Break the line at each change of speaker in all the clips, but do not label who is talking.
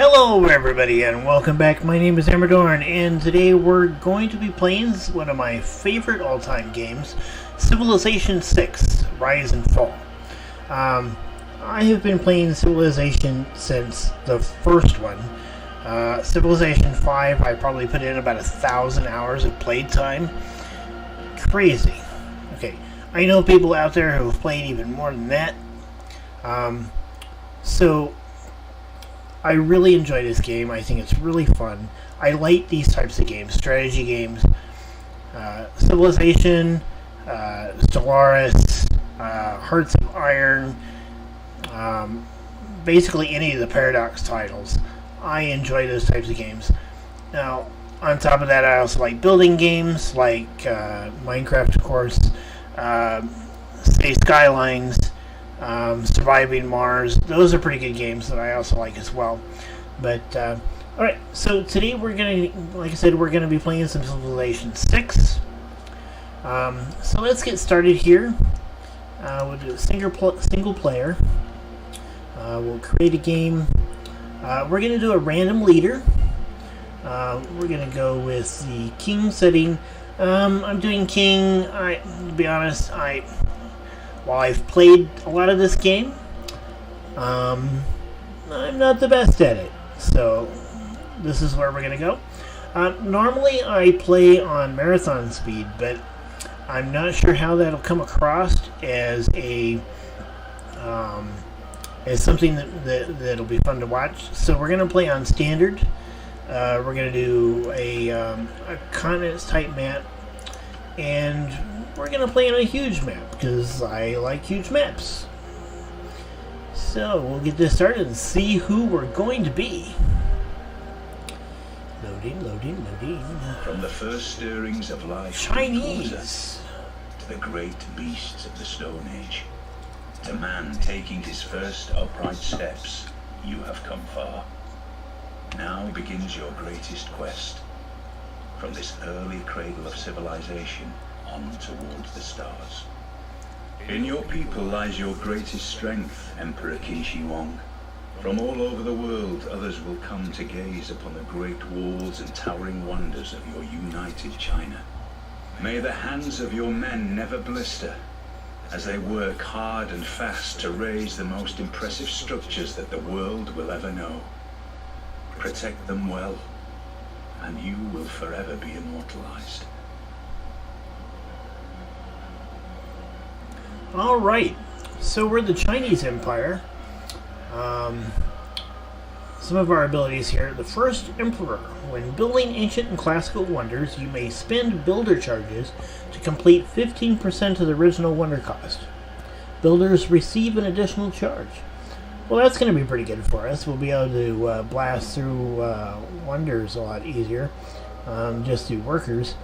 Hello everybody and welcome back. My name is Amradorn and today we're going to be playing one of my favorite all-time games, Civilization 6, Rise and Fall. I have been playing Civilization since the first one. Civilization 5, I probably put in about 1,000 hours of playtime. Crazy. Okay, I know people out there who have played even more than that. So I really enjoy this game. I think it's really fun. I like these types of games, strategy games. Civilization, Stellaris, Hearts of Iron, basically any of the Paradox titles. I enjoy those types of games. Now, on top of that, I also like building games like Minecraft, of course, Space Skylines, Surviving Mars. Those are pretty good games that I also like as well. But alright, so today we're gonna, like I said, we're gonna be playing some Civilization 6. So let's get started here. We'll do a single player. We'll create a game. We're gonna do a random leader. We're gonna go with the king setting. I'm doing king. To be honest, while I've played a lot of this game, I'm not the best at it. So this is where we're going to go. Normally I play on marathon speed, but I'm not sure how that'll come across as something that'll be fun to watch. So we're going to play on standard. We're going to do a continents type map, and we're going to play on a huge map because I like huge maps. So we'll get this started and see who we're going to be. Loading.
From the first stirrings of life,
Chinese,
to the great beasts of the Stone Age, to man taking his first upright steps, you have come far. Now begins your greatest quest. From this early cradle of civilization on towards the stars. In your people lies your greatest strength, Emperor Qin Shi Huang. From all over the world, others will come to gaze upon the great walls and towering wonders of your united China. May the hands of your men never blister, as they work hard and fast to raise the most impressive structures that the world will ever know. Protect them well, and you will forever be immortalized.
Alright, so we're the Chinese Empire. Some of our abilities here. The first Emperor. When building ancient and classical wonders, you may spend builder charges to complete 15% of the original wonder cost. Builders receive an additional charge. Well, that's going to be pretty good for us. We'll be able to blast through wonders a lot easier, just through workers,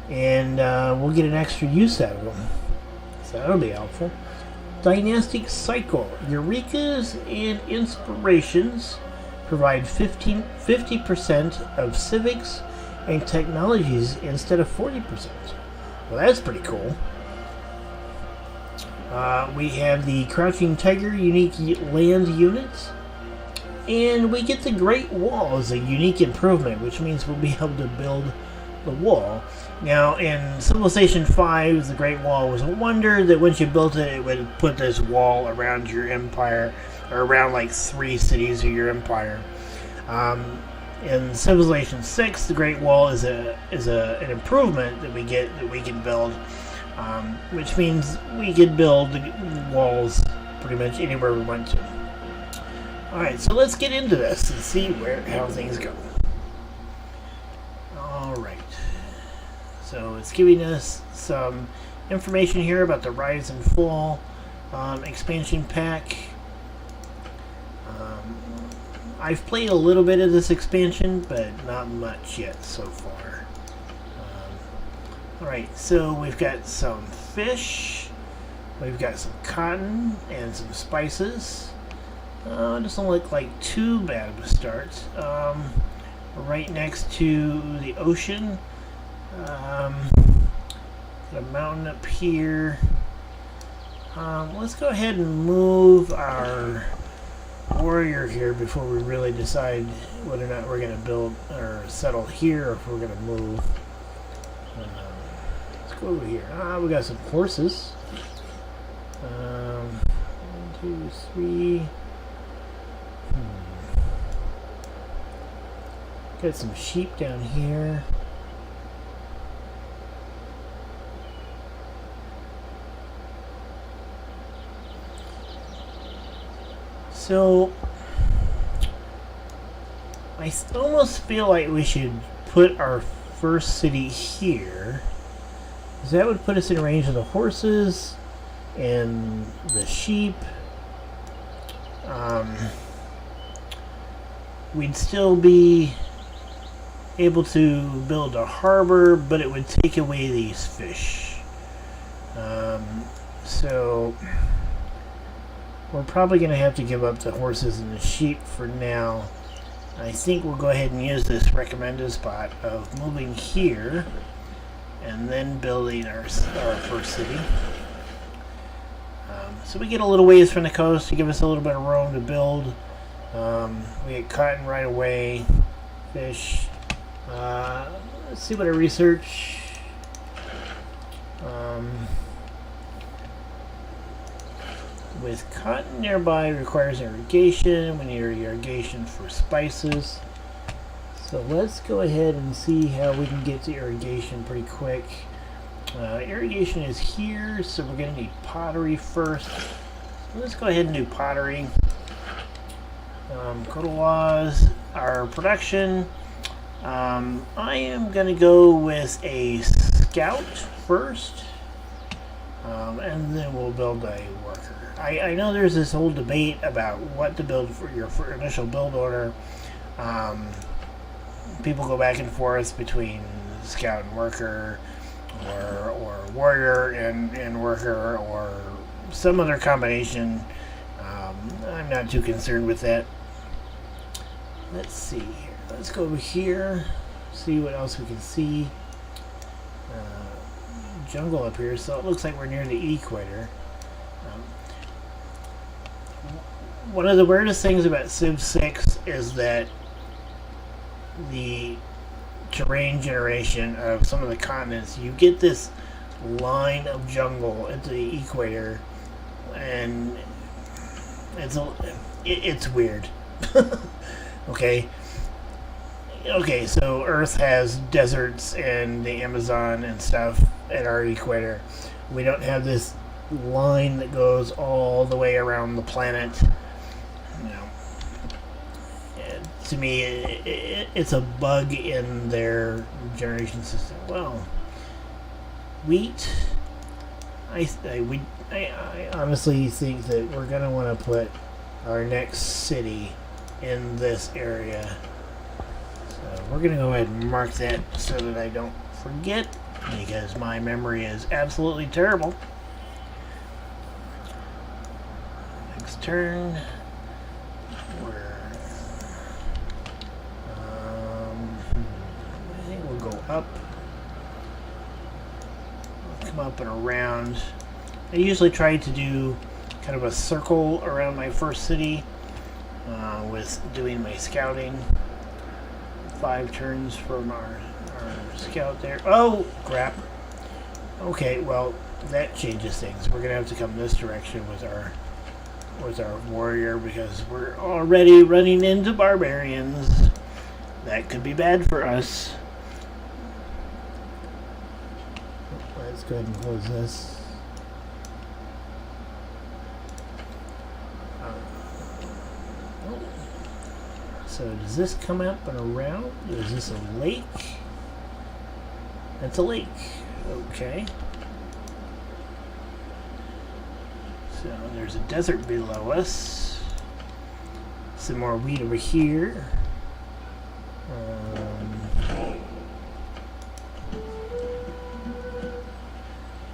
and we'll get an extra use out of them. So that'll be helpful. Dynastic Cycle. Eurekas and Inspirations provide 50% of civics and technologies instead of 40%. Well, that's pretty cool. We have the Crouching Tiger unique land units. And we get the Great Wall as a unique improvement, which means we'll be able to build the wall. Now, in Civilization 5, the Great Wall was a wonder that once you built it, it would put this wall around your empire, or around like 3 cities of your empire. In Civilization 6, the Great Wall is an improvement that we can build, which means we can build the walls pretty much anywhere we want to. Alright, so let's get into this and see how things go. Alright. So it's giving us some information here about the Rise and Fall expansion pack. I've played a little bit of this expansion, but not much yet so far. Alright, so we've got some fish, we've got some cotton, and some spices. It doesn't look like too bad of a start. Right next to the ocean. The mountain up here. Let's go ahead and move our warrior here before we really decide whether or not we're going to build or settle here or if we're going to move. Let's go over here. We got some horses. 1, 2, 3. Got some sheep down here. So I almost feel like we should put our first city here, because that would put us in range of the horses and the sheep. We'd still be able to build a harbor, but it would take away these fish. So we're probably going to have to give up the horses and the sheep for now. I think we'll go ahead and use this recommended spot of moving here and then building our first city. So we get a little ways from the coast to give us a little bit of room to build. We get cotton right away, fish. Let's see what I research. With cotton nearby requires irrigation. We need irrigation for spices. So let's go ahead and see how we can get to irrigation pretty quick. Irrigation is here, so we're going to need pottery first. So let's go ahead and do pottery. Go to laws, our production. I am going to go with a scout first, and then we'll build a worker. I know there's this whole debate about what to build for your initial build order. People go back and forth between scout and worker, or warrior and worker, or some other combination. I'm not too concerned with that. Let's see here. Let's go over here, see what else we can see. Jungle up here, so it looks like we're near the equator. One of the weirdest things about Civ 6 is that the terrain generation of some of the continents, you get this line of jungle into the equator, and it's weird. Okay, so Earth has deserts and the Amazon and stuff at our equator. We don't have this line that goes all the way around the planet. To me, it's a bug in their generation system. Well, wheat. I honestly think that we're gonna want to put our next city in this area. So we're gonna go ahead and mark that so that I don't forget, because my memory is absolutely terrible. Next turn. I think we'll go up. Come up and around. I usually try to do kind of a circle around my first city with doing my scouting. 5 turns from our scout there. Oh, crap. Okay, well, that changes things. We're going to have to come this direction with our warrior, because we're already running into barbarians. That could be bad for us. Let's go ahead and close this. So does this come up and around? Is this a lake? That's a lake. Okay. So there's a desert below us. Some more wheat over here.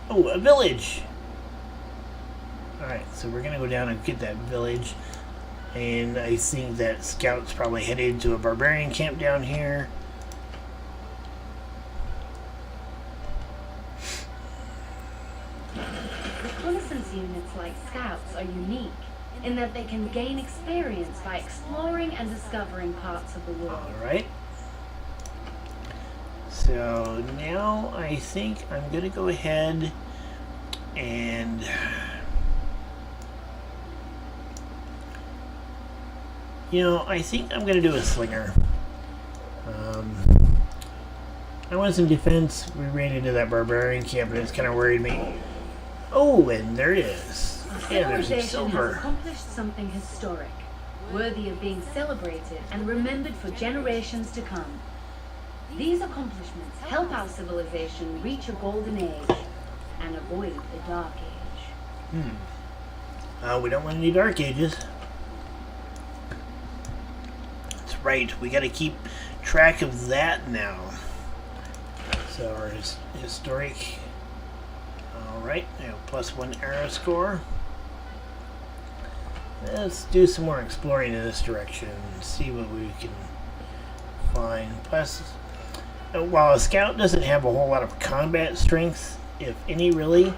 Oh, a village! Alright, so we're gonna go down and get that village. And I think that scout's probably headed to a barbarian camp down here.
Reconnaissance units like scouts are unique. in that they can gain experience by exploring and discovering parts of the world.
Alright. So now I think I'm going to go ahead and I think I'm going to do a slinger. I want some defense. We ran into that barbarian camp and it's kind of worried me. Oh, and there it is. Yeah, there's some
Civilization has
silver.
accomplished something historic, worthy of being celebrated and remembered for generations to come. These accomplishments help our civilization reach a golden age and avoid the dark age.
We don't want any dark ages. That's right. We got to keep track of that now. So our historic. Alright, +1 arrow score. Let's do some more exploring in this direction and see what we can find. Plus, while a scout doesn't have a whole lot of combat strength, if any really,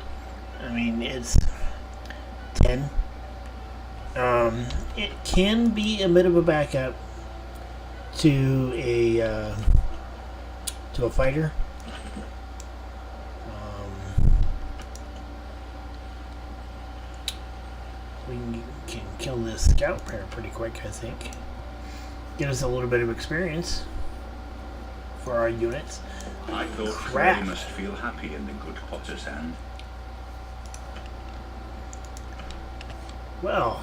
I mean, it's 10. It can be a bit of a backup to a fighter. We can kill this scout pair pretty quick, I think. Get us a little bit of experience for our units.
I thought Clay must feel happy in the good potter's hand.
Well,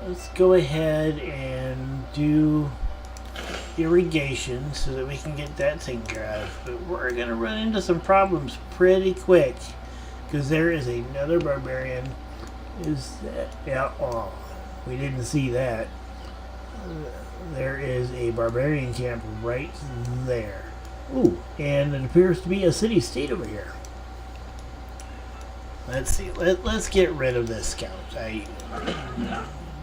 let's go ahead and do irrigation so that we can get that taken care of. But we're going to run into some problems pretty quick because there is another barbarian. Is that? Yeah, oh, we didn't see that. There is a barbarian camp right there. Ooh, and it appears to be a city-state over here. Let's see. Let's get rid of this scout. I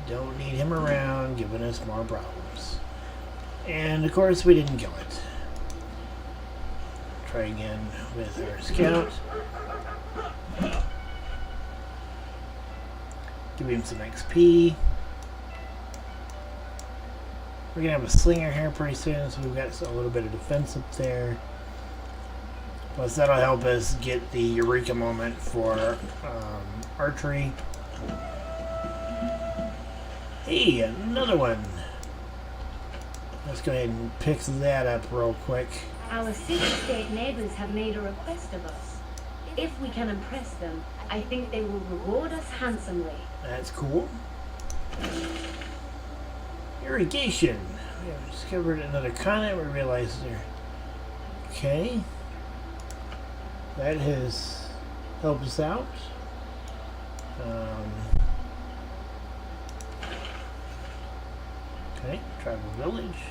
don't need him around giving us more problems. And of course we didn't kill it. Try again with our scout. Give him some XP. We're gonna have a slinger here pretty soon, so we've got a little bit of defense up there. Plus that'll help us get the Eureka moment for archery. Hey, another one. Let's go ahead and pick that up real quick.
Our city-state neighbors have made a request of us. If we can impress them, I think they will reward us handsomely.
That's cool. Irrigation. We have discovered another continent. We realized there. Okay. That has helped us out. Okay, tribal village.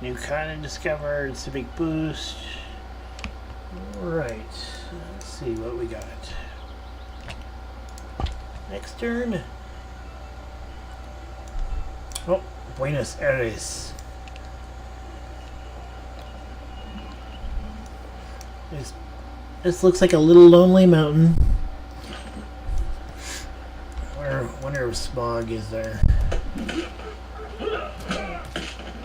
New continent discovered. It's a big boost. Alright, let's see what we got. Next turn. Oh, Buenos Aires. This looks like a little lonely mountain. Wonder if smog is there.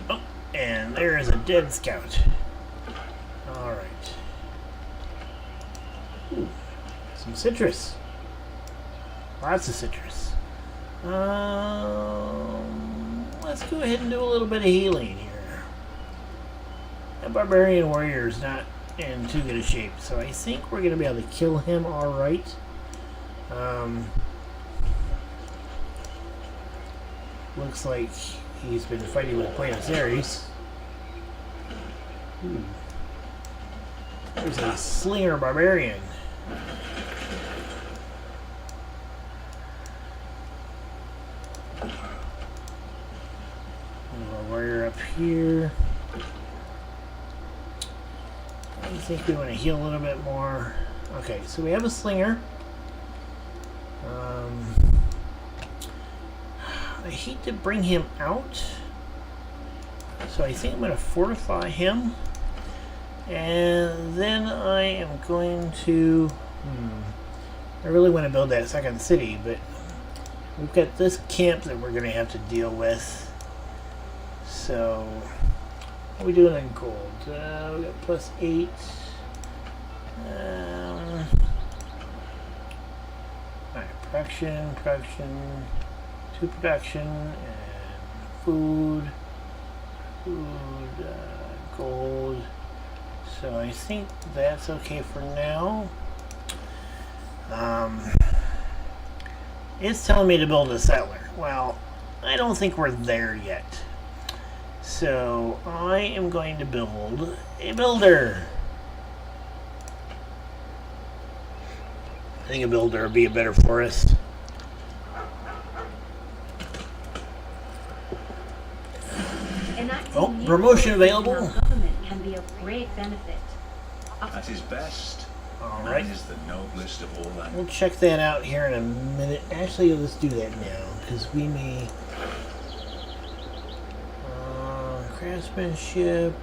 Oh, and there is a dead scout. Alright. Some citrus. Lots of citrus. Let's go ahead and do a little bit of healing here. That barbarian warrior is not in too good a shape, so I think we're going to be able to kill him alright. Looks like he's been fighting with Buenos Aires. There's a slinger barbarian. Our warrior up here. I think we want to heal a little bit more. Okay, so we have a slinger. I hate to bring him out. So I think I'm going to fortify him. And then I am going to... I really want to build that second city, but we've got this camp that we're going to have to deal with. So, what are we doing in gold? We got +8. Alright, production, 2 production, and food, gold. So I think that's okay for now. It's telling me to build a settler. Well, I don't think we're there yet. So I am going to build a builder. I think a builder would be a better forest. Oh, promotion available.
Government can be of great benefit.
At his best,
Alright.
man is the noblest of all
We'll check that out here in a minute. Actually, let's do that now, because we may... craftsmanship,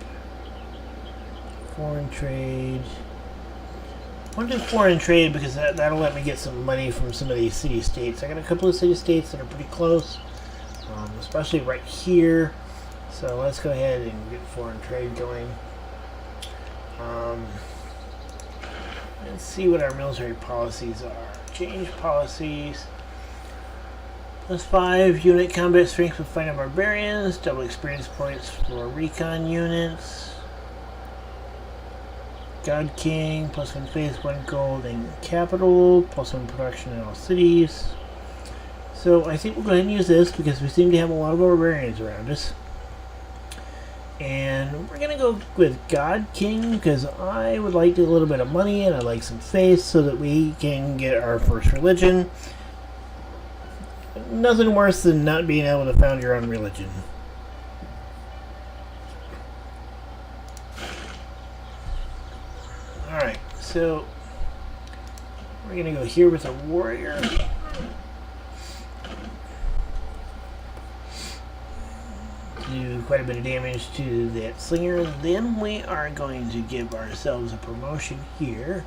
foreign trade. I want to do foreign trade because that'll let me get some money from some of these city-states. I got a couple of city-states that are pretty close, especially right here. So let's go ahead and get foreign trade going. Let's see what our military policies are. Change policies. +5 unit combat strength for fighting barbarians. Double experience points for recon units. God King. +1 faith, 1 gold and capital. +1 production in all cities. So I think we'll go ahead and use this because we seem to have a lot of barbarians around us. And we're going to go with God King because I would like a little bit of money and I'd like some faith so that we can get our first religion. Nothing worse than not being able to found your own religion. Alright, so we're going to go here with a warrior. Do quite a bit of damage to that slinger. Then we are going to give ourselves a promotion here.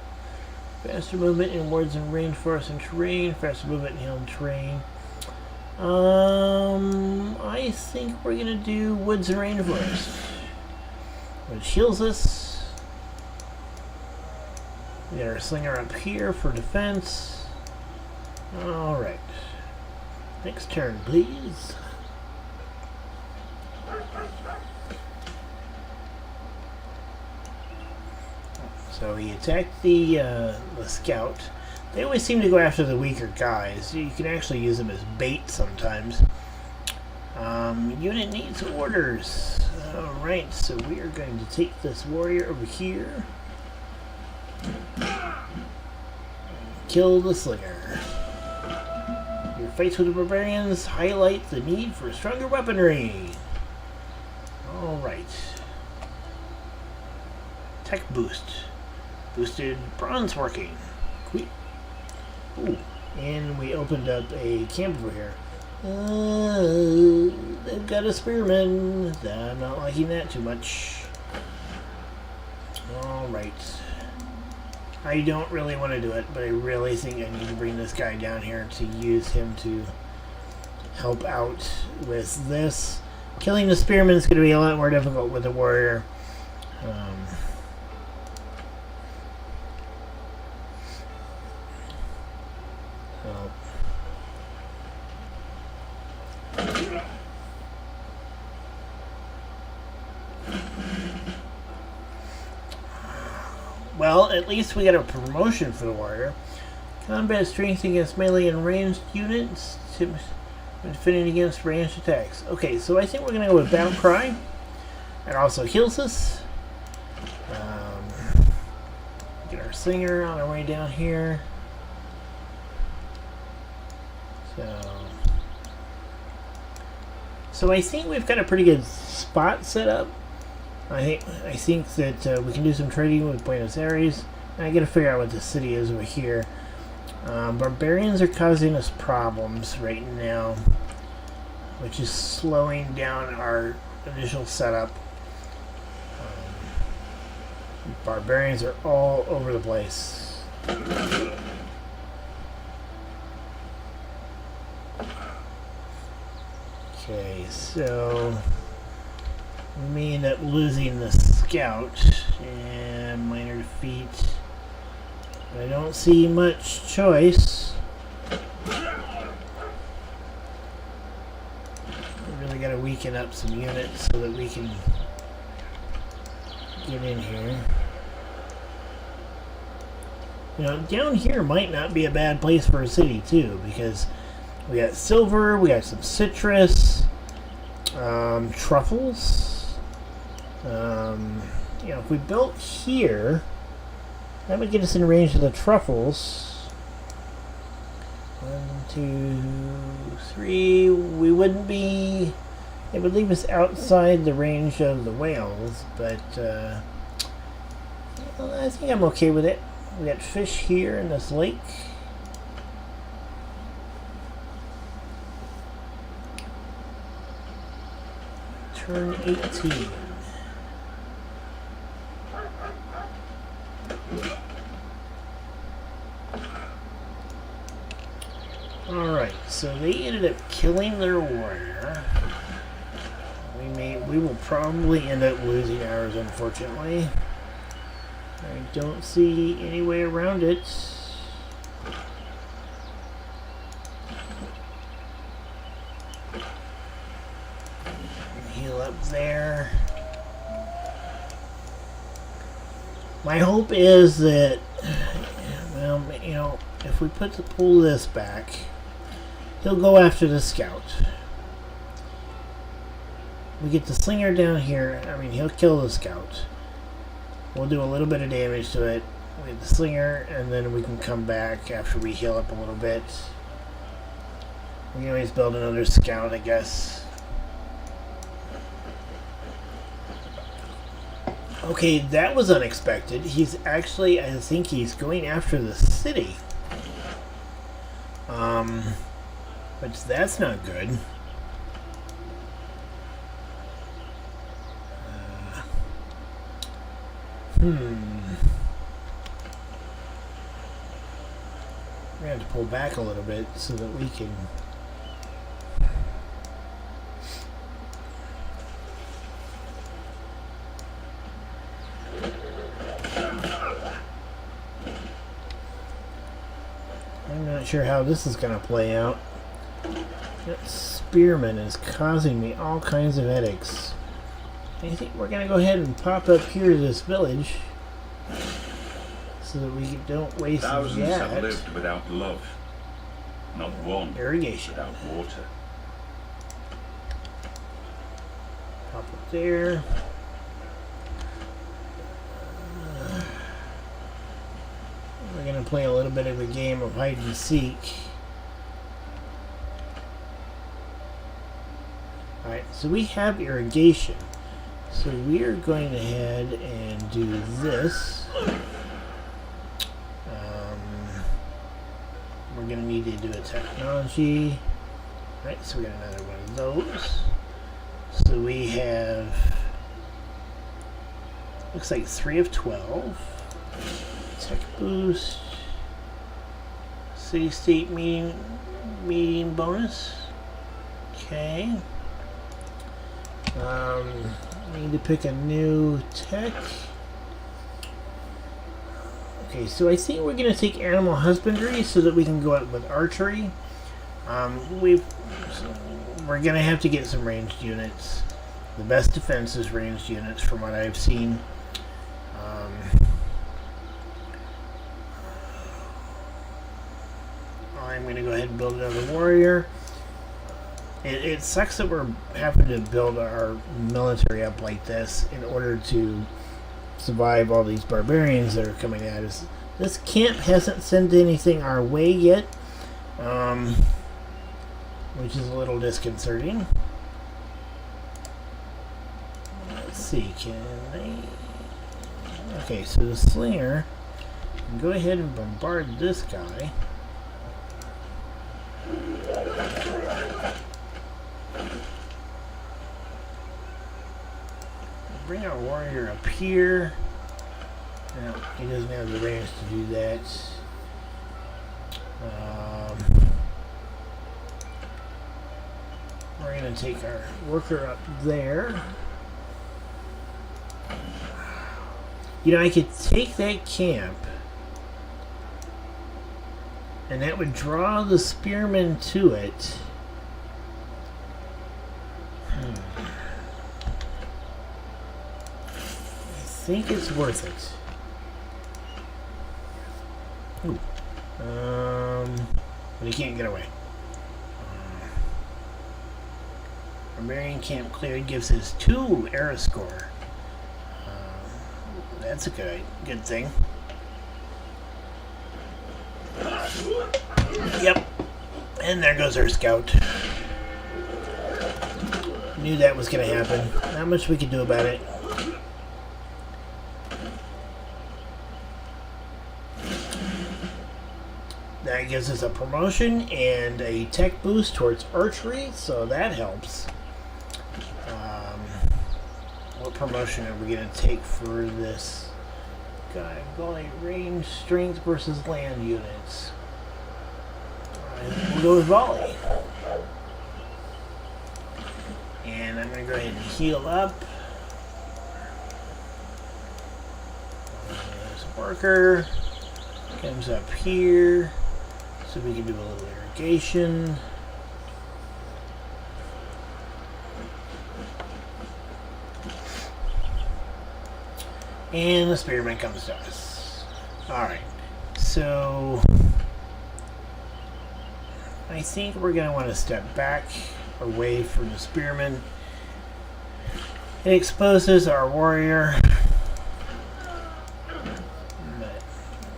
Faster movement in woods and rainforest and terrain. Faster movement in hill and terrain. I think we're gonna do woods and rainforest, which heals us. We got our slinger up here for defense. All right. Next turn, please. So he attacked the scout. They always seem to go after the weaker guys. You can actually use them as bait sometimes. Unit needs orders. Alright, so we are going to take this warrior over here. Kill the slinger. Your fights with the barbarians highlight the need for stronger weaponry. Alright. Tech boost. Boosted bronze working. Quick. Ooh. And we opened up a camp over here. They've got a spearman. I'm not liking that too much. Alright. I don't really want to do it, but I really think I need to bring this guy down here to use him to help out with this. Killing the spearman is going to be a lot more difficult with the warrior. Well, at least we got a promotion for the warrior. Combat strength against melee and ranged units. Defending against ranged attacks. Okay, so I think we're going to go with Battle Cry. It also heals us. Get our singer on our way down here. So I think we've got a pretty good spot set up. I think that we can do some trading with Buenos Aires. And I got to figure out what the city is over here. Barbarians are causing us problems right now, which is slowing down our initial setup. Barbarians are all over the place. Okay, so we may end up losing the scout and minor defeat. I don't see much choice. We really got to weaken up some units so that we can get in here. You know, down here might not be a bad place for a city too, because we got silver, we got some citrus, truffles. You know, if we built here, that would get us in range of the truffles. 1, 2, 3. We wouldn't be. It would leave us outside the range of the whales, but well, I think I'm okay with it. We got fish here in this lake. Turn 18. Alright, so they ended up killing their warrior. We will probably end up losing ours, unfortunately. I don't see any way around it. Heal up there. My hope is that, well, you know, if we pull this back, he'll go after the scout. We get the slinger down here. I mean, he'll kill the scout. We'll do a little bit of damage to it with the slinger, and then we can come back after we heal up a little bit. We can always build another scout, I guess. Okay, that was unexpected. He's actually, I think he's going after the city. But that's not good. We're gonna have to pull back a little bit so that we can. I'm not sure how this is gonna play out. That spearman is causing me all kinds of headaches. I think we're going to go ahead and pop up here to this village so that we don't waste
Thousands
that.
have lived without love. Not one
Irrigation.
without water.
Pop up there. We're going to play a little bit of a game of hide and seek. Alright, so we have irrigation. So we are going to head and do this. We're going to need to do a technology. Right, so we got another one of those. So we have, looks like 3 of 12. Tech boost. City-state meeting bonus. Okay. We need to pick a new tech. Okay, so I think we're going to take animal husbandry so that we can go out with archery. We're going to have to get some ranged units. The best defense is ranged units from what I've seen. I'm going to go ahead and build another warrior. It sucks that we're having to build our military up like this in order to survive all these barbarians that are coming at us. This camp hasn't sent anything our way yet, which is a little disconcerting. Let's see, can they... Okay, so the slinger can go ahead and bombard this guy. bring our warrior up here. No, he doesn't have the range to do that. We're going to take our worker up there. You know, I could take that camp, and that would draw the spearmen to it. I think it's worth it. Ooh. But he can't get away. Barbarian camp cleared gives us 2 era score. That's a good thing. Yep. And there goes our scout. Knew that was going to happen. Not much we could do about it. That gives us a promotion and a tech boost towards archery, so that helps. What promotion are we going to take for this guy? Volley range, strength versus land units. We'll go with volley. And I'm going to go ahead and heal up. There's a worker. Comes up here. So we can do a little irrigation. And the spearman comes to us. Alright. So I think we're going to want to step back away from the spearman. It exposes our warrior. But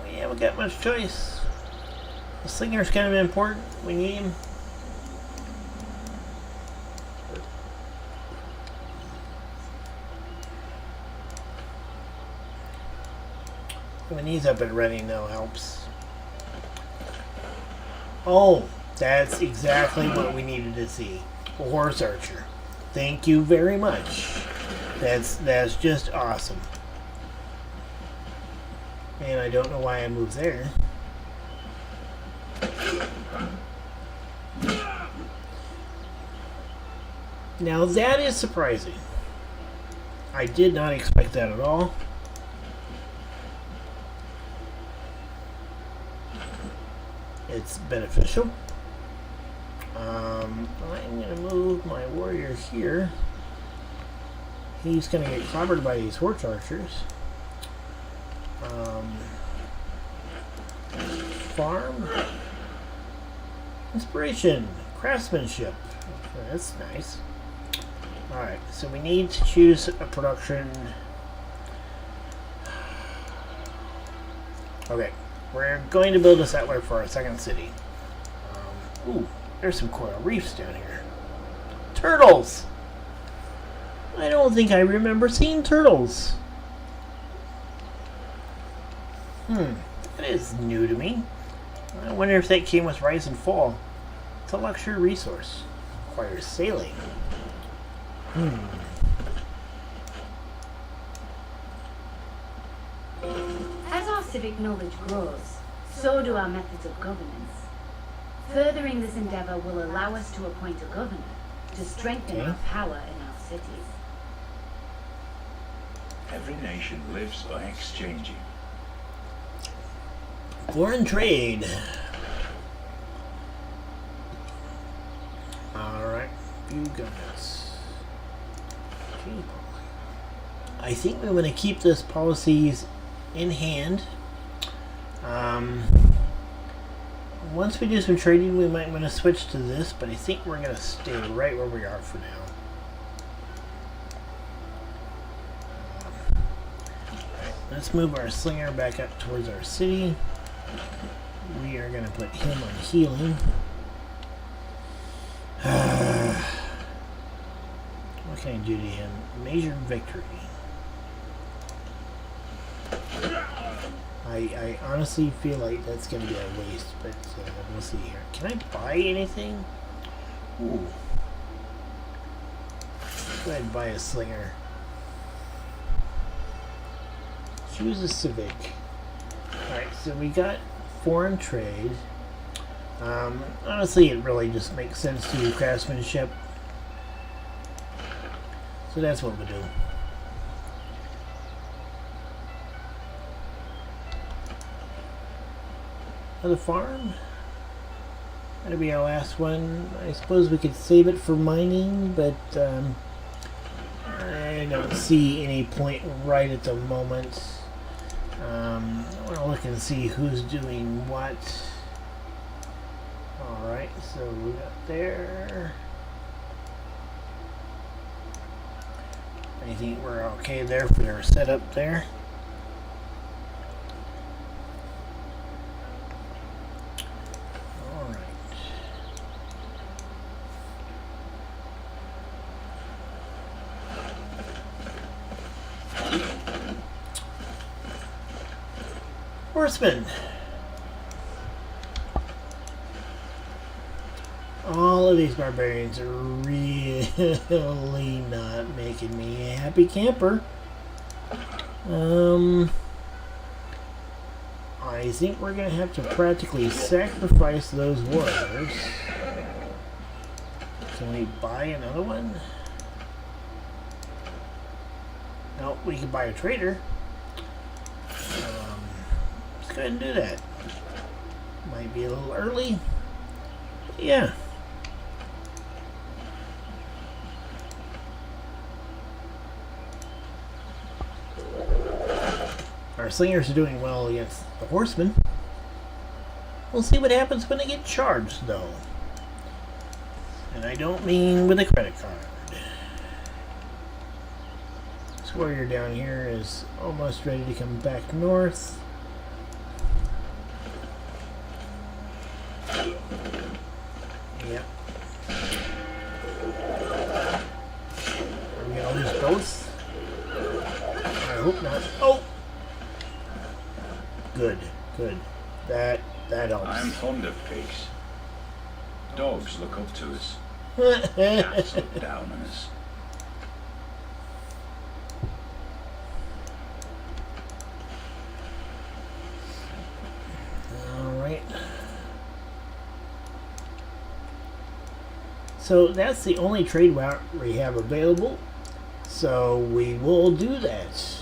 we haven't got much choice. The slinger's kind of important. We need him. When he's up and running, though, helps. Oh, that's exactly what we needed to see. A horse archer. Thank you very much. That's just awesome. And I don't know why I moved there. Now that is surprising. I did not expect that at all. It's beneficial. I'm going to move my warrior here. He's going to get clobbered by these horse archers. Farm. Inspiration. Craftsmanship. That's nice. Alright, so we need to choose a production. Okay. We're going to build a settler for our second city. Ooh, there's some coral reefs down here. Turtles! I don't think I remember seeing turtles. That is new to me. I wonder if that came with Rise and Fall. It's a luxury resource. Requires sailing.
As our civic knowledge grows, so do our methods of governance. Furthering this endeavor will allow us to appoint a governor to strengthen our power in our cities.
Every nation lives by exchanging.
Foreign trade. Alright, you guys. I think we want to keep this policies in hand. Once we do some trading, we might want to switch to this, but I think we're going to stay right where we are for now. Let's move our slinger back up towards our city. We are going to put him on healing. What can I do to him? Major victory. I honestly feel like that's going to be a waste, but we'll see here. Can I buy anything? Ooh. Go ahead and buy a slinger. Choose a civic. Alright, so we got foreign trade. Honestly, it really just makes sense to do craftsmanship. So that's what we'll do. Another farm. That'll be our last one. I suppose we could save it for mining, but I don't see any point right at the moment. I want to look and see who's doing what. Alright, so we got there. I think we're okay there for our setup there. Alright. Horsemen. All of these barbarians are really not making me a happy camper. I think we're going to have to practically sacrifice those warriors. Can we buy another one? No, we can buy a trader. Let's go ahead and do that. Might be a little early. Yeah. Our slingers are doing well against the horsemen. We'll see what happens when they get charged, though. And I don't mean with a credit card. This warrior down here is almost ready to come back north. Yep. Are we gonna lose both? I hope not. Oh! Good, good. That helps.
I'm fond of pigs. Dogs look up to us. Cats look down on us.
Alright. So that's the only trade route we have available. So we will do that.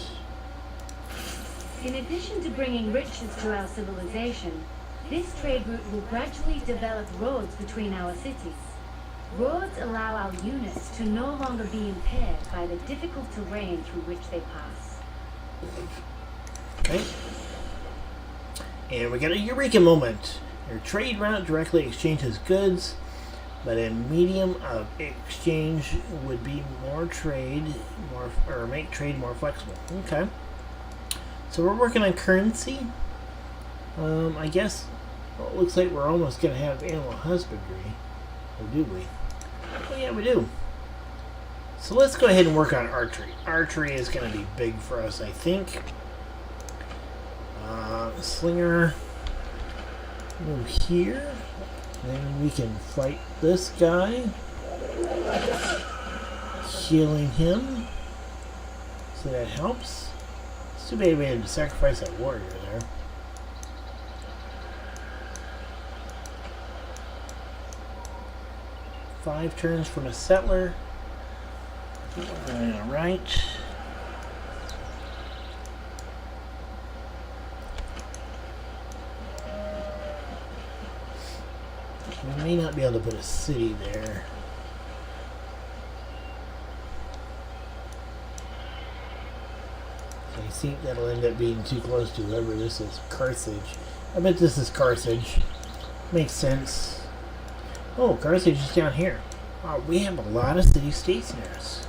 In addition to bringing riches to our civilization, this trade route will gradually develop roads between our cities. Roads allow our units to no longer be impaired by the difficult terrain through which they pass.
Okay. And we got a eureka moment. Your trade route directly exchanges goods, but a medium of exchange would be more trade, or make trade more flexible. Okay. So we're working on currency. I guess it looks like we're almost going to have animal husbandry. Or do we? Oh yeah, we do. So let's go ahead and work on archery. Archery is going to be big for us, I think. Slinger. Move here. Then we can fight this guy. Healing him. So that helps. It's too bad we had to sacrifice that warrior there. Five turns from a settler. Alright. We may not be able to put a city there. So I think that'll end up being too close to whoever this is. Carthage. I bet this is Carthage. Makes sense. Oh, Carthage is down here. Wow, we have a lot of city-states near us.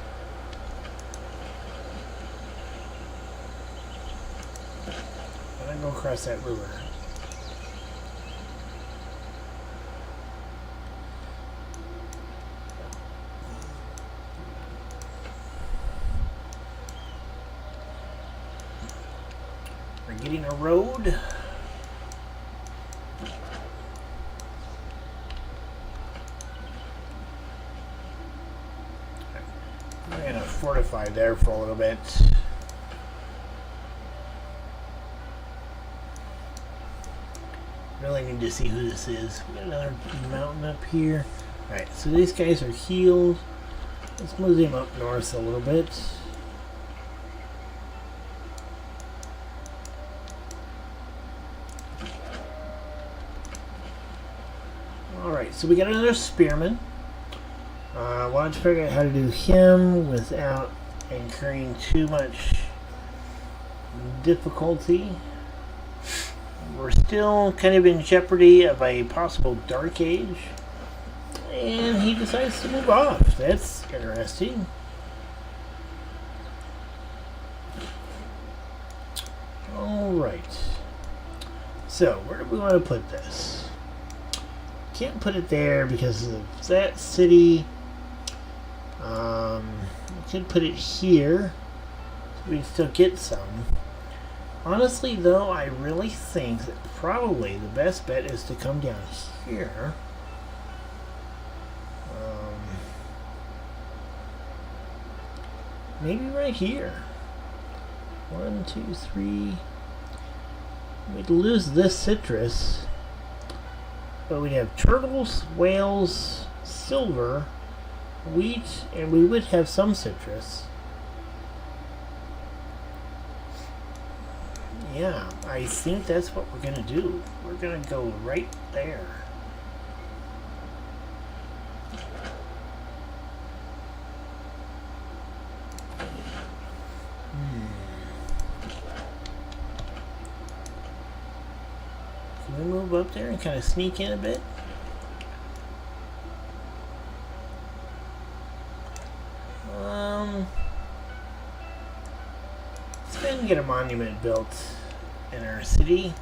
I'm gonna go across that river. We're getting a road. We're gonna fortify there for a little bit. Really need to see who this is. We got another mountain up here. Alright, so these guys are healed. Let's move them up north a little bit. Alright, so we got another spearman. I wanted to figure out how to do him without incurring too much difficulty. We're still kind of in jeopardy of a possible dark age. And he decides to move off. That's interesting. Alright. So, where do we want to put this? Can't put it there because of that city. We could put it here. We'd still get some. Honestly, though, I really think that probably the best bet is to come down here. Maybe right here. 1, 2, 3. We'd lose this citrus. But we'd have turtles, whales, silver, wheat, and we would have some citrus. Yeah, I think that's what we're going to do. We're going to go right there. Can we move up there and kind of sneak in a bit? Let's go ahead and get a monument built in our city.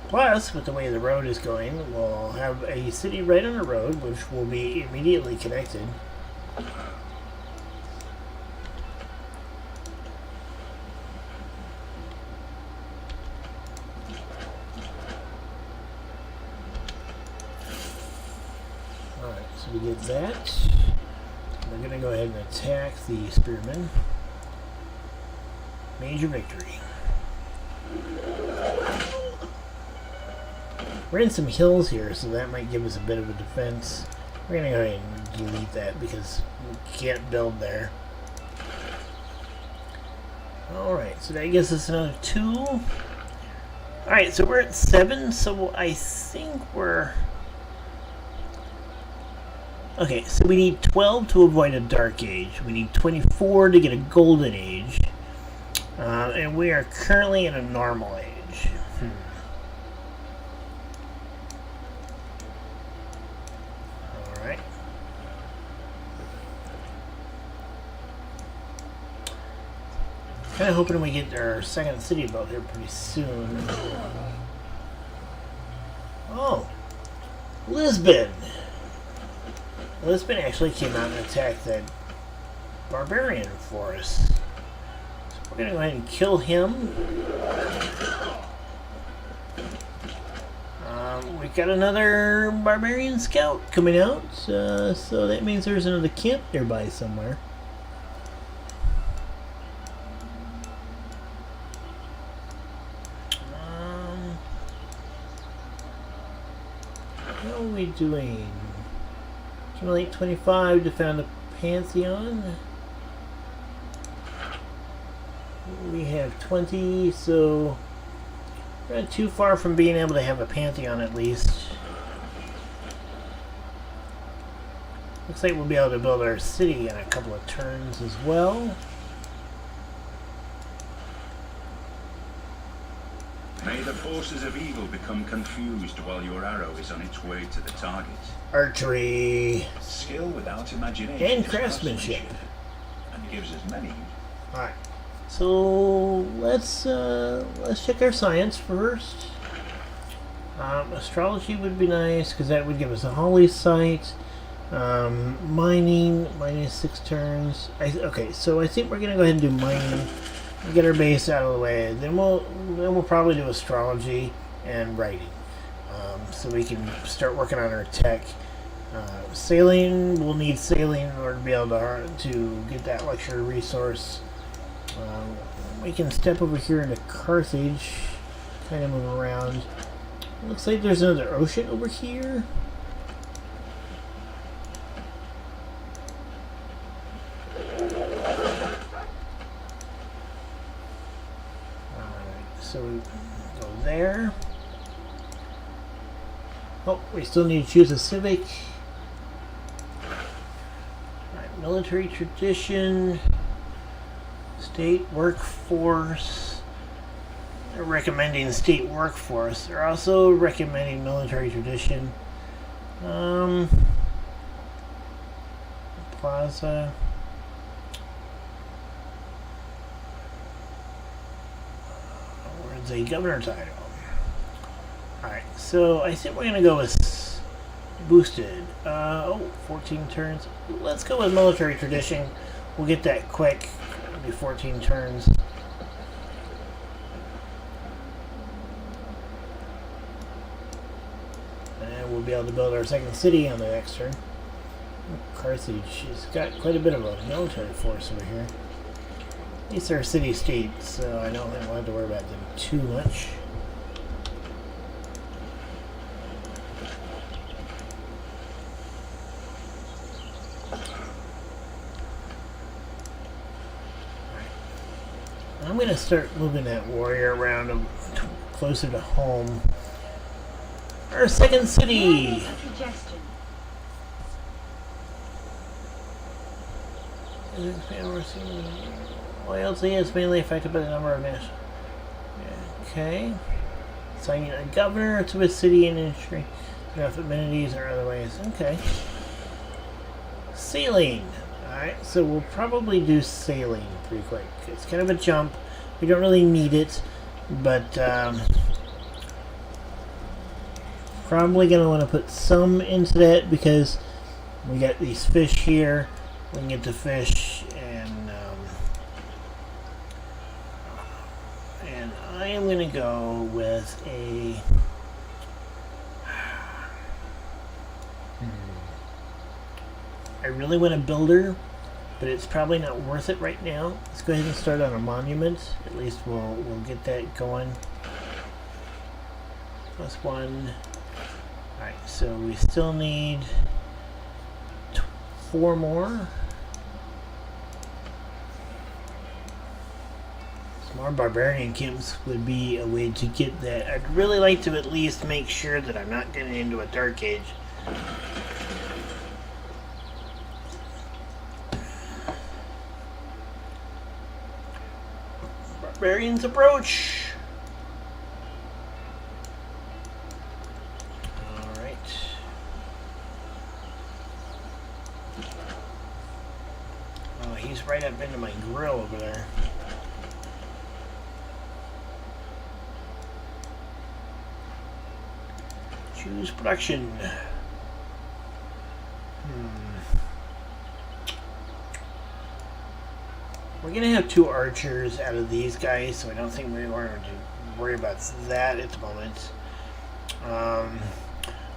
Plus, with the way the road is going, we'll have a city right on the road, which will be immediately connected. Alright, so we get that. We're going to go ahead and attack the spearmen. Major victory. We're in some hills here, so that might give us a bit of a defense. We're going to go ahead and delete that because we can't build there. Alright, so that gives us another 2. Alright, so we're at 7, so I think we're... Okay, so we need 12 to avoid a dark age. We need 24 to get a golden age. And we are currently in a normal age. Alright. Kind of hoping we get our second city built here pretty soon. Oh! Lisbon! Lisbon actually came out and attacked that barbarian for us. So we're going to go ahead and kill him. We've got another barbarian scout coming out, so that means there's another camp nearby somewhere. How are we doing? Accumulate 25 to found a Pantheon. We have 20, so we're not too far from being able to have a Pantheon at least. Looks like we'll be able to build our city in a couple of turns as well.
May the forces of evil become confused while your arrow is on its way to the target.
Archery.
Skill without imagination
And
is
craftsmanship.
And gives us many.
Alright. So let's check our science first. Astrology would be nice because that would give us a holy site. Mining is 6 turns. Okay, so I think we're gonna go ahead and do mining. Get our base out of the way. Then we'll probably do astrology and writing, so we can start working on our tech. Sailing, we'll need sailing in order to be able to get that luxury resource. we can step over here into Carthage, kind of move around. Looks like there's another ocean over here. Alright, so we go there. Oh, we still need to choose a civic. Alright, military tradition. State workforce. They're recommending state workforce. They're also recommending military tradition. Plaza. Where's a governor title? Alright, so I think we're going to go with boosted. 14 turns. Let's go with military tradition. We'll get that quick. It'll be 14 turns. And we'll be able to build our second city on the next turn. Carthage, she's got quite a bit of a military force over here. At least they're city-states, so I don't think we'll have to worry about them too much. I'm going to start moving that warrior around closer to home. Our second city! Loyalty is mainly affected by the number of national. Okay. Assigning a governor to a city and industry. Enough amenities or other ways. Okay. Sailing. Alright, so we'll probably do sailing pretty quick. It's kind of a jump. We don't really need it, but probably going to want to put some into that because we got these fish here. We can get the fish, and I am going to go with a I really want a builder, but it's probably not worth it right now. Let's go ahead and start on a monument. At least we'll get that going. +1. Alright, so we still need 4 more. Some more barbarian camps would be a way to get that. I'd really like to at least make sure that I'm not getting into a dark age. Barbarians approach. Alright. Oh, he's right up into my grill over there. Choose production. We're going to have 2 archers out of these guys, so I don't think we're going to worry about that at the moment.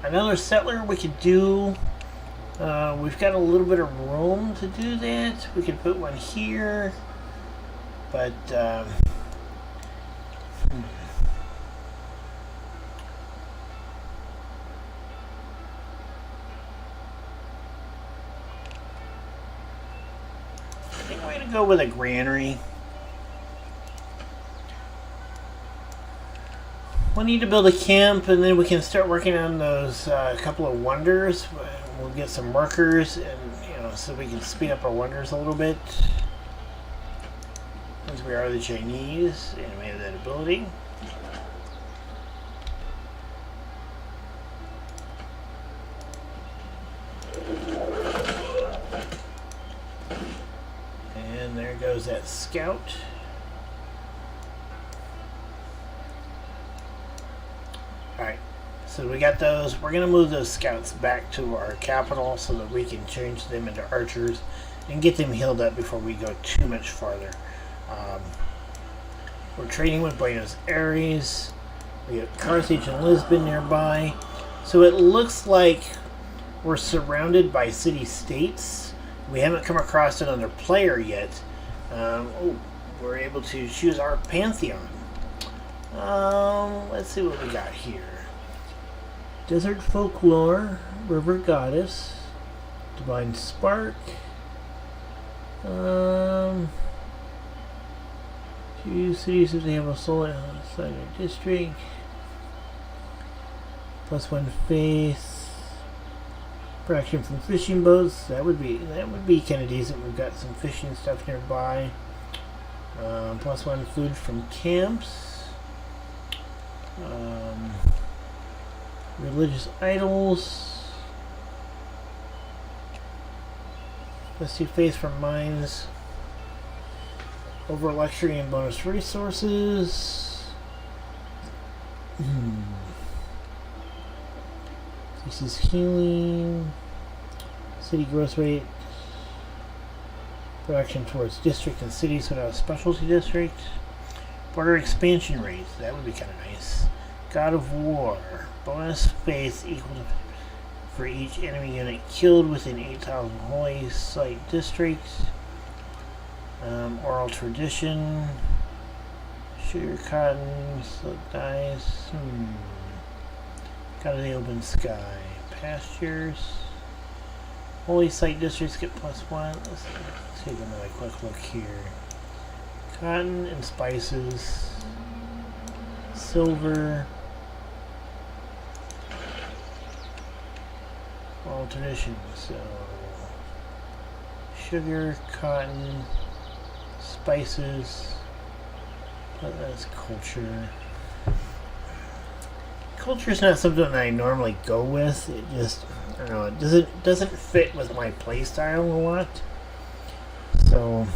Another settler we could do. We've got a little bit of room to do that. We could put one here, but go with a granary. We'll need to build a camp, and then we can start working on those couple of wonders. We'll get some workers, and so we can speed up our wonders a little bit. Since we are the Chinese, and we have that ability. There goes that scout. Alright, so we got those. We're going to move those scouts back to our capital so that we can change them into archers and get them healed up before we go too much farther. We're trading with Buenos Aires. We have Carthage and Lisbon nearby. So it looks like we're surrounded by city-states. We haven't come across another player yet. we're able to choose our Pantheon. Let's see what we got here. Desert Folklore, River Goddess, Divine Spark, 2 cities if they have a solar outside their district, +1 faith, fraction from fishing boats. That would be kind of decent. We've got some fishing stuff nearby. +1 food from camps. Religious idols. Let's see, faith from mines. Over luxury and bonus resources. This is healing. City growth rate. Production towards district and cities without a specialty district. Border expansion rate. That would be kind of nice. God of War. Bonus faith equal to for each enemy unit killed within 8,000 holy site districts. Oral tradition. Sugar cotton. Silk dice. God of the open sky. Pastures. Holy site districts get +1. Let's take another quick look here. Cotton and spices. Silver. All tradition. So sugar, cotton, spices. But that's culture. Culture is not something that I normally go with. It just, I don't know, it doesn't fit with my playstyle a lot. So,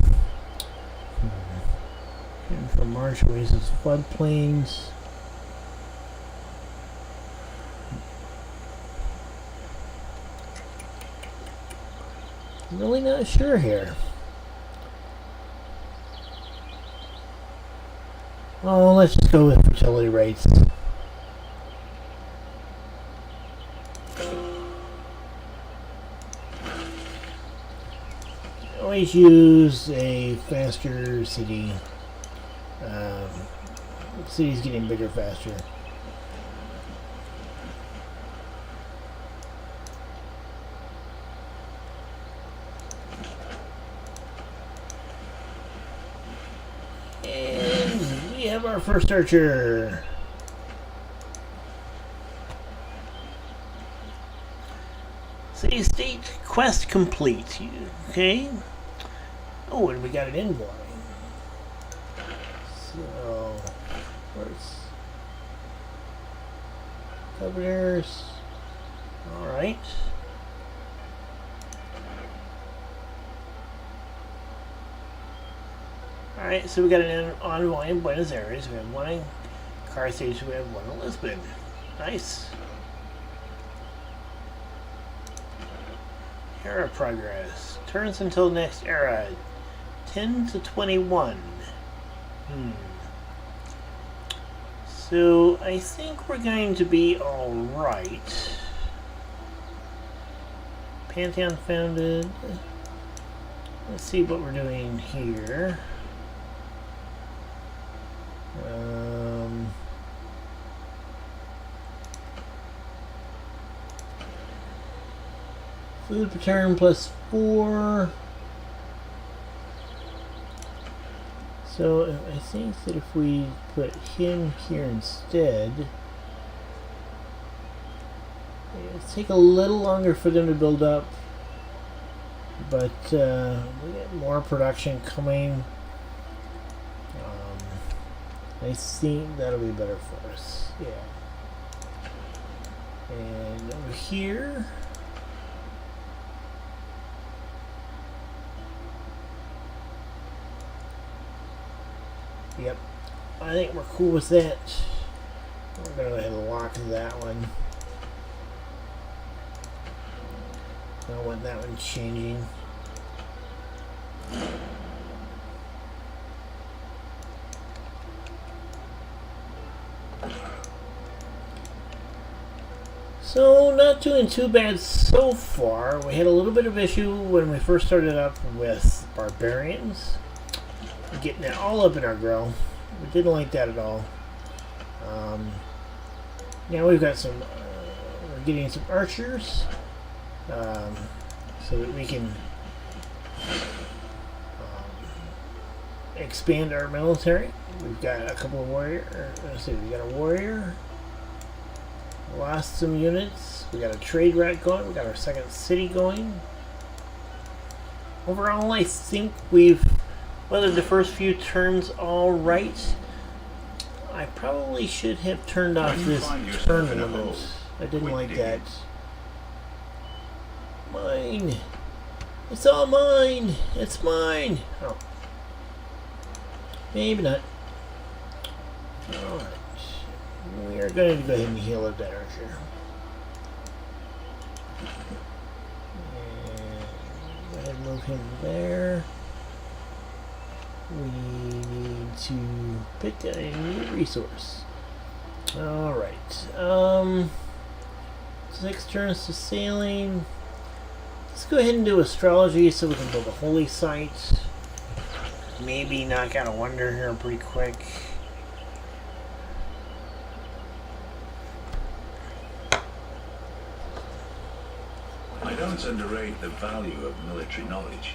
and for marsh oasis, floodplains. Really not sure here. Oh, let's just go with fertility rates. Always use a faster city. City's getting bigger faster. And we have our first archer. City state quest complete. Okay. Oh, and we got an envoy. So, where's governors? All right. All right. So we got an envoy in Buenos Aires. We have one in Carthage. We have one in Lisbon. Nice. Era progress. Turns until next era. 10 to 21. So I think we're going to be alright. Pantheon founded. Let's see what we're doing here. Food per turn +4. So I think that if we put him here instead, it'll take a little longer for them to build up, but we get more production coming. I think that'll be better for us. Yeah. And over here. Yep, I think we're cool with that. We're going to go ahead and lock that one. I don't want that one changing. So, not doing too bad so far. We had a little bit of issue when we first started up with barbarians. getting it all up in our grill. We didn't like that at all. Now we've got some, we're getting some archers, so that we can expand our military. We've got a couple of let's see, we got a warrior, lost some units, we got a trade route going, we got our second city going. Overall, I think we've weathered the first few turns all right. I probably should have turned off this turn limit. I didn't like that. Mine! It's all mine! It's mine! Oh. Maybe not. Alright. We are going to go ahead and heal up that archer. And go ahead and move him there. We need to pick a new resource. Alright. 6 turns to sailing. Let's go ahead and do astrology so we can build a holy site. Maybe knock out a wonder here pretty quick.
I don't underrate the value of military knowledge.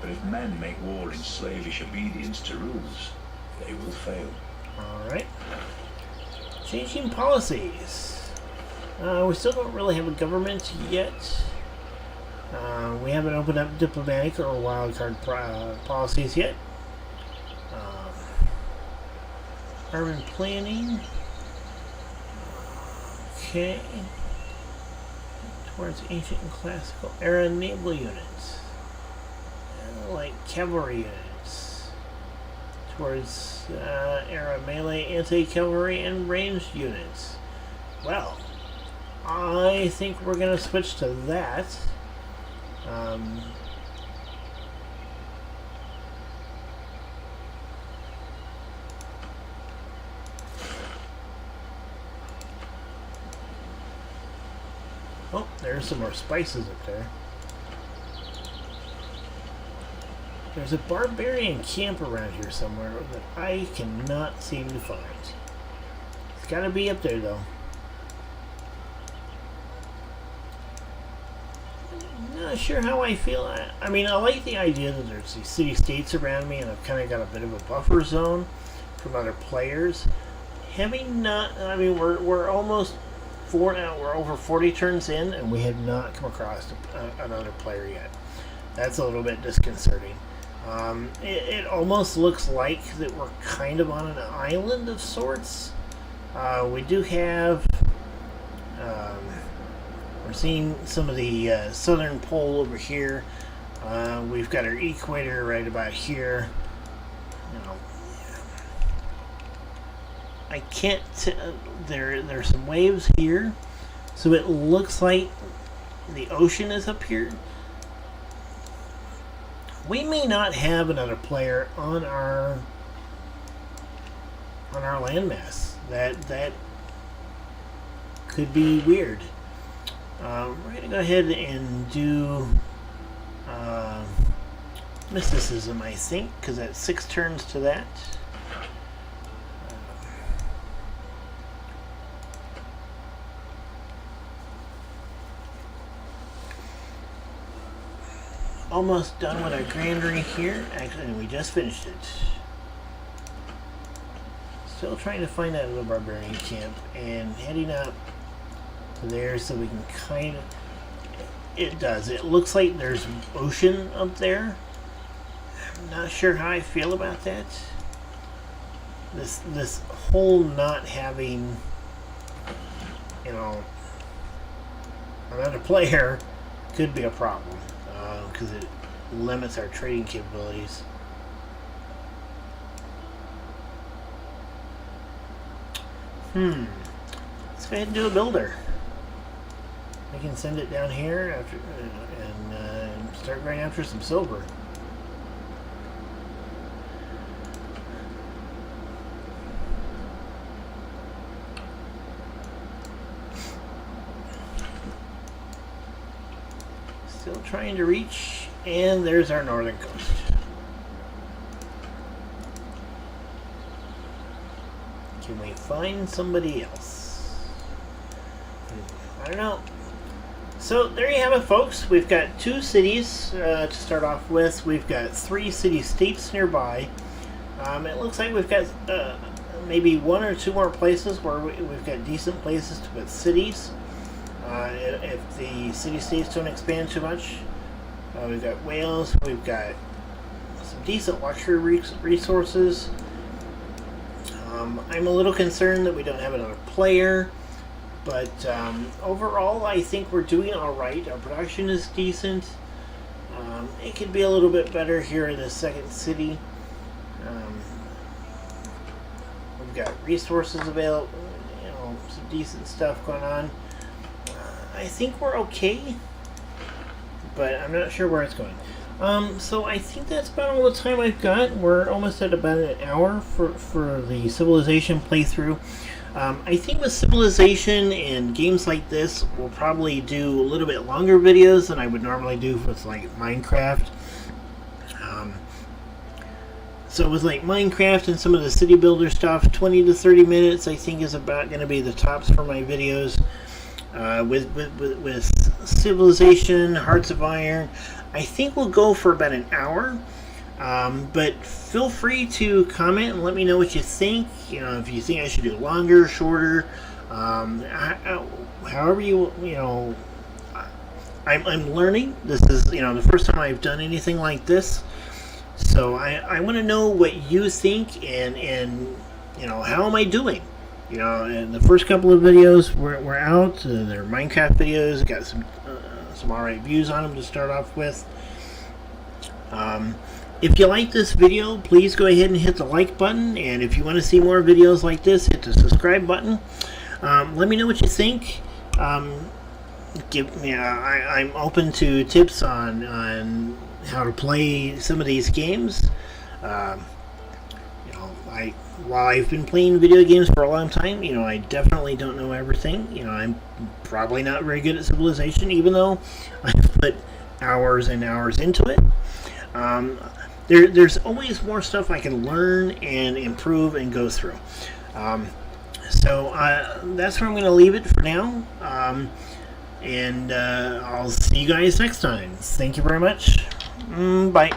But if men make war in slavish obedience to rules, they will fail.
Alright. Changing policies. We still don't really have a government yet. We haven't opened up diplomatic or wildcard policies yet. Urban planning. Okay. Towards ancient and classical era naval units. Like cavalry units. Towards era melee, anti-cavalry, and ranged units. Well, I think we're going to switch to that. Oh, there's some more spices up there. There's a barbarian camp around here somewhere that I cannot seem to find. It's got to be up there, though. Not sure how I feel. I mean, I like the idea that there's these city-states around me and I've kind of got a bit of a buffer zone from other players. Having not... I mean, we're almost... we're over 40 turns in and we have not come across another player yet. That's a little bit disconcerting. It almost looks like that we're kind of on an island of sorts. We do have... we're seeing some of the southern pole over here. We've got our equator right about here. I can't... there's some waves here. So it looks like the ocean is up here. We may not have another player on our landmass. That could be weird. We're going to go ahead and do mysticism, I think, because that's 6 turns to that. Almost done with our granary here. Actually, we just finished it. Still trying to find that little barbarian camp and heading up to there so we can kind of... It does. It looks like there's ocean up there. I'm not sure how I feel about that. This whole not having, another player could be a problem. Because it limits our trading capabilities. Let's go ahead and do a builder. We can send it down here after and start going after some silver. Still trying to reach, and there's our northern coast. Can we find somebody else? I don't know. So there you have it, folks. We've got 2 cities to start off with. We've got 3 city-states nearby. It looks like we've got maybe 1 or 2 more places where we've got decent places to put cities. If the city-states don't expand too much. We've got Wales. We've got some decent luxury resources. I'm a little concerned that we don't have another player. But overall, I think we're doing all right. Our production is decent. It could be a little bit better here in the second city. We've got resources available, some decent stuff going on. I think we're okay, but I'm not sure where it's going. So I think that's about all the time I've got. We're almost at about an hour for the Civilization playthrough. I think with Civilization and games like this, we'll probably do a little bit longer videos than I would normally do with like Minecraft. So with like Minecraft and some of the city builder stuff, 20 to 30 minutes I think is about going to be the tops for my videos. With Civilization, Hearts of Iron, I think we'll go for about an hour. But feel free to comment and let me know what you think. If you think I should do longer, shorter, however I'm learning. This is the first time I've done anything like this, so I want to know what you think and how am I doing. And the first couple of videos were out. They're Minecraft videos. Got some alright views on them to start off with. If you like this video, please go ahead and hit the like button, and if you want to see more videos like this, hit the subscribe button. Let me know what you think. I'm open to tips on how to play some of these games. While I've been playing video games for a long time, I definitely don't know everything. I'm probably not very good at Civilization, even though I've put hours and hours into it. There's always more stuff I can learn and improve and go through. So that's where I'm going to leave it for now. And I'll see you guys next time. Thank you very much. Bye.